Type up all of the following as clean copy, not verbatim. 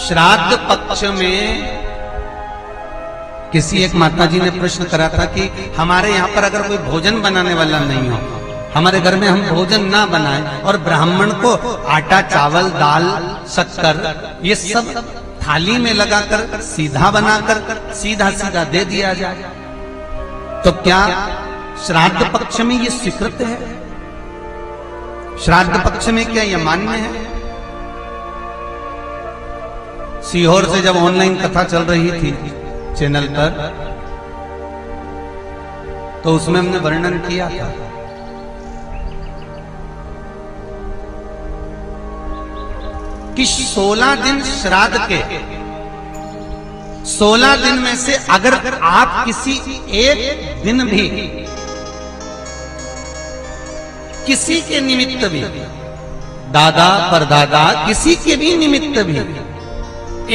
श्राद्ध पक्ष में किसी एक माता जी ने प्रश्न करा था कि हमारे यहाँ पर अगर कोई भोजन बनाने वाला नहीं हो, हमारे घर में हम भोजन ना बनाएं और ब्राह्मण को आटा चावल दाल शक्कर ये सब थाली में लगाकर सीधा बनाकर सीधा सीधा दे दिया जाए, तो क्या श्राद्ध पक्ष में ये स्वीकृत है? श्राद्ध पक्ष में क्या यह मान्य है? सीहोर से जब ऑनलाइन कथा चल रही थी चैनल पर, तो उसमें हमने वर्णन किया था कि 16 दिन श्राद्ध के 16 दिन में से अगर आप किसी एक दिन भी किसी के निमित्त भी, दादा परदादा किसी के भी निमित्त भी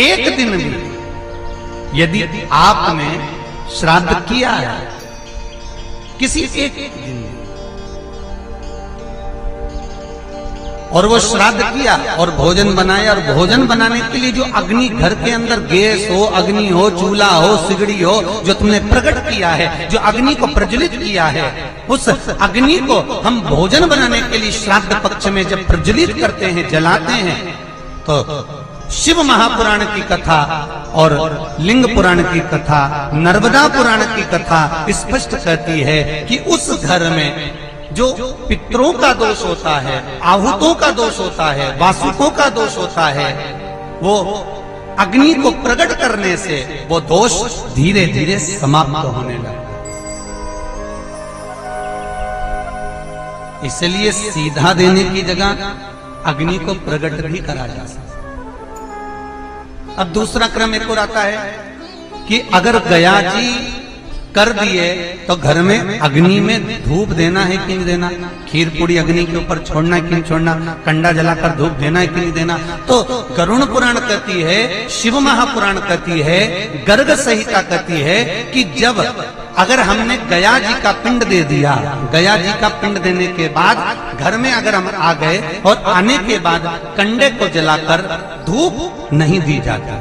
एक दिन भी यदि आपने श्राद्ध किया है किसी एक दिन और वो श्राद्ध किया और भोजन बनाया, और भोजन बनाने के लिए जो अग्नि घर के अंदर गैस हो, अग्नि हो, चूल्हा हो, सिगड़ी हो, जो तुमने प्रकट किया है, जो अग्नि को प्रज्वलित किया है, उस अग्नि को हम भोजन बनाने के लिए श्राद्ध पक्ष में जब प्रज्वलित करते हैं, जलाते हैं, तो शिव महापुराण की कथा और लिंग पुराण की कथा, नर्मदा पुराण की कथा स्पष्ट कहती है कि उस घर में जो पितरों का दोष होता है, आहुतों का दोष होता है, वासुकों का दोष होता है, वो अग्नि को प्रकट करने से वो दोष धीरे धीरे समाप्त होने लगता है। इसलिए सीधा देने की जगह अग्नि को प्रकट भी करा जा सकता। अब दूसरा क्रम एक और आता है कि अगर गया जी कर दिए तो घर में अग्नि में धूप देना है कि नहीं देना, खीर पूरी अग्नि के ऊपर छोड़ना है कि नहीं छोड़ना, कंडा जलाकर धूप देना है कि नहीं देना। तो गरुण पुराण कहती है, शिव महापुराण कहती है, गर्ग संहिता कहती है कि जब अगर हमने गया जी का पिंड दे दिया, गया जी का पिंड देने के बाद घर में अगर हम आ गए और आने के बाद कंडे को जलाकर धूप नहीं दी जाती,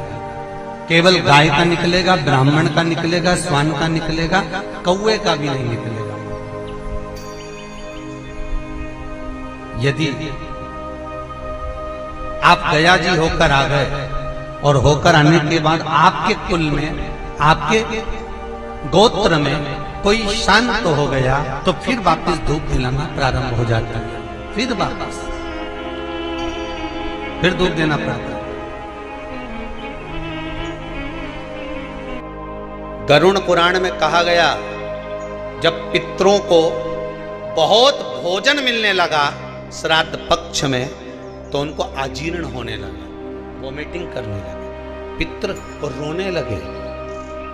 केवल गाय का निकलेगा, ब्राह्मण का निकलेगा, स्वान का निकलेगा, कौवे का भी नहीं निकलेगा। यदि आप गया जी होकर आ गए और होकर आने के बाद आपके कुल में, आपके गोत्र में कोई शांत हो गया, तो फिर वापस धूप दिलाना प्रारंभ हो जाता है, फिर वापस फिर धूप देना पड़ता है। गरुण पुराण में कहा गया, जब पितरों को बहुत भोजन मिलने लगा श्राद्ध पक्ष में, तो उनको अजीर्ण होने लगा, वोमिटिंग करने लगे, पितर और रोने लगे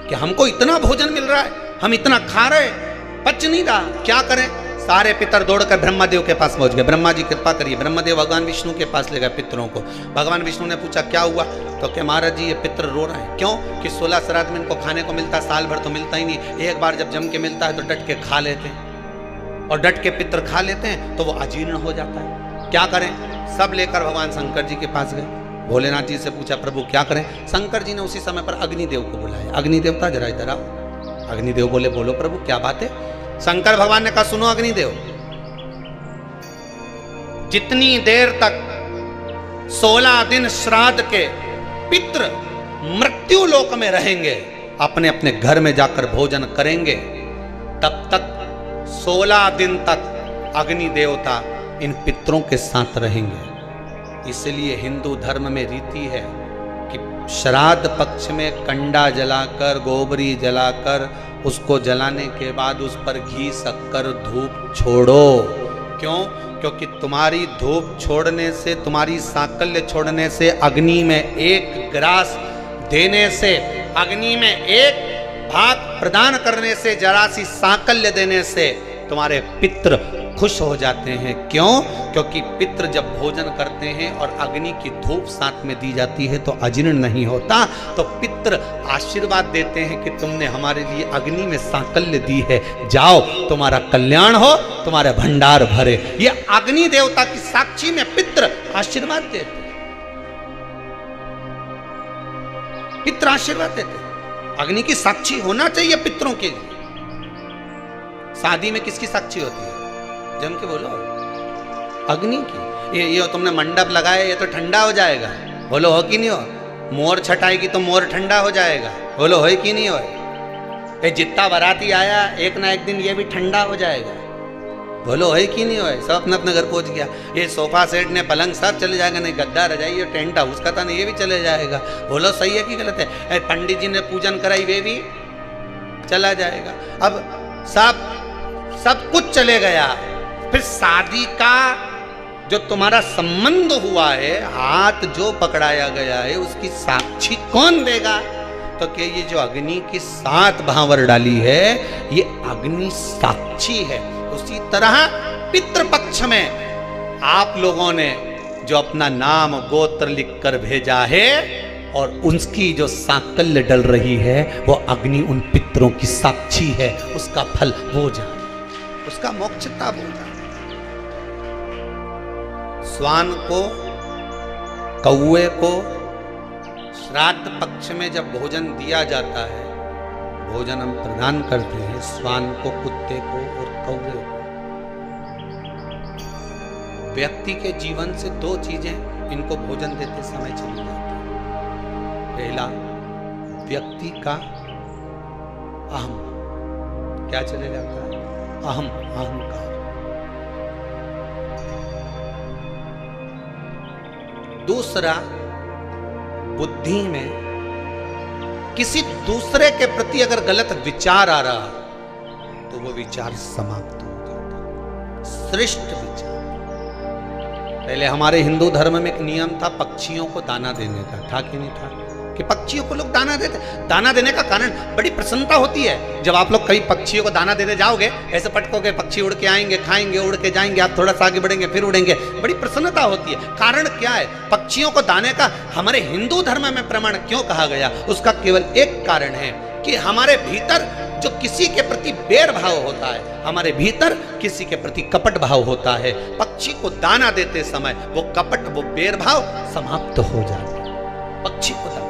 कि हमको इतना भोजन मिल रहा है, हम इतना खा रहे, पच नहीं रहा, क्या करें। सारे पितर दौड़कर ब्रह्मादेव के पास पहुंच गए, ब्रह्मा जी कृपा करिए। ब्रह्मदेव भगवान विष्णु के पास ले गए पितरों को। भगवान विष्णु ने पूछा क्या हुआ, तो कि महाराज जी ये पितर रो रहे हैं। क्यों? कि 16 श्राद्ध में इनको खाने को मिलता, साल भर तो मिलता ही नहीं, एक बार जब जम के मिलता है तो डट के खा लेते हैं, और डट के पितर खा लेते हैं तो वो अजीर्ण हो जाता है। क्या करें? सब लेकर भगवान शंकर जी के पास गए। भोलेनाथ जी से पूछा प्रभु क्या करें। शंकर जी ने उसी समय पर अग्निदेव को बुलाया। अग्निदेवता जरा इधर आओ। अग्निदेव बोले बोलो प्रभु क्या बात है। शंकर भगवान ने कहा सुनो अग्निदेव, जितनी देर तक 16 दिन श्राद्ध के पितृ मृत्यु लोक में रहेंगे, अपने अपने घर में जाकर भोजन करेंगे, तब तक 16 दिन तक अग्नि देवता इन पितरों के साथ रहेंगे। इसलिए हिंदू धर्म में रीति है कि श्राद्ध पक्ष में कंडा जलाकर, गोबरी जलाकर, उसको जलाने के बाद उस पर घी शक्कर धूप छोड़ो। क्यों? क्योंकि तुम्हारी धूप छोड़ने से, तुम्हारी सांकल्य छोड़ने से, अग्नि में एक ग्रास देने से, अग्नि में एक भाग प्रदान करने से, जरा सी सांकल्य देने से तुम्हारे पितृ खुश हो जाते हैं। क्यों? क्योंकि पितृ जब भोजन करते हैं और अग्नि की धूप साथ में दी जाती है तो अजीर्ण नहीं होता। तो पितृ आशीर्वाद देते हैं कि तुमने हमारे लिए अग्नि में सांकल्य दी है, जाओ तुम्हारा कल्याण हो, तुम्हारे भंडार भरे। ये अग्नि देवता की साक्षी में पितृ आशीर्वाद देते हैं। पितृ आशीर्वाद देते। अग्नि की साक्षी होना चाहिए पितरों के लिए। शादी में किसकी साक्षी होती है? जम के बोलो, अग्नि की। ये तुमने मंडप लगाया, ये तो ठंडा हो जाएगा, बोलो हो कि नहीं हो? मोर छटाएगी तो मोर ठंडा हो जाएगा, बोलो हो कि नहीं हो? ये जितना बाराती आया एक ना एक दिन ये भी ठंडा हो जाएगा, बोलो है कि नहीं हो? सब अपने अपने घर पहुंच गया। ये सोफा सेट ने पलंग सब चले जाएगा, नहीं गद्दा रजाई ये टेंट हाउस का था नहीं ये भी चले जाएगा, बोलो सही है कि गलत है? पंडित जी ने पूजन कराई वे भी चला जाएगा। अब सब कुछ चले गया, फिर शादी का जो तुम्हारा संबंध हुआ है, हाथ जो पकड़ाया गया है, उसकी साक्षी कौन देगा? तो कि ये जो अग्नि की 7 भांवर डाली है, ये अग्नि साक्षी है। उसी तरह पितृपक्ष में आप लोगों ने जो अपना नाम गोत्र लिखकर भेजा है और उनकी जो साकल्य डल रही है, वो अग्नि उन पितरों की साक्षी है। उसका फल वो जाने, उसका मोक्षता वो जाने। स्वान को, कौए को श्राद्ध पक्ष में जब भोजन दिया जाता है, भोजन हम प्रदान करते हैं स्वान को, कुत्ते को और कौवे को। व्यक्ति के जीवन से 2 चीजें इनको भोजन देते समय चली जाती है। पहला, व्यक्ति का अहम क्या चले जाता है? अहंकार। दूसरा, बुद्धि में किसी दूसरे के प्रति अगर गलत विचार आ रहा तो वो विचार समाप्त हो जाता। श्रेष्ठ विचार। पहले हमारे हिंदू धर्म में एक नियम था पक्षियों को दाना देने का, था कि नहीं था? कि पक्षियों को लोग दाना देते। दाना देने का कारण बड़ी प्रसन्नता होती है। जब आप लोग कई पक्षियों को दाना देने जाओगे, ऐसे पटकोगे, पक्षी उड़ के आएंगे, खाएंगे, उड़ के जाएंगे, आप थोड़ा सा आगे बढ़ेंगे, फिर उड़ेंगे, बड़ी प्रसन्नता होती है। कारण क्या है? पक्षियों को दाने का हमारे हिंदू धर्म में प्रमाण क्यों कहा गया? उसका केवल एक कारण है कि हमारे भीतर जो किसी के प्रति बैर भाव होता है, हमारे भीतर किसी के प्रति कपट भाव होता है, पक्षी को दाना देते समय वो कपट, वो बैर भाव समाप्त हो जाता है। पक्षी को दाना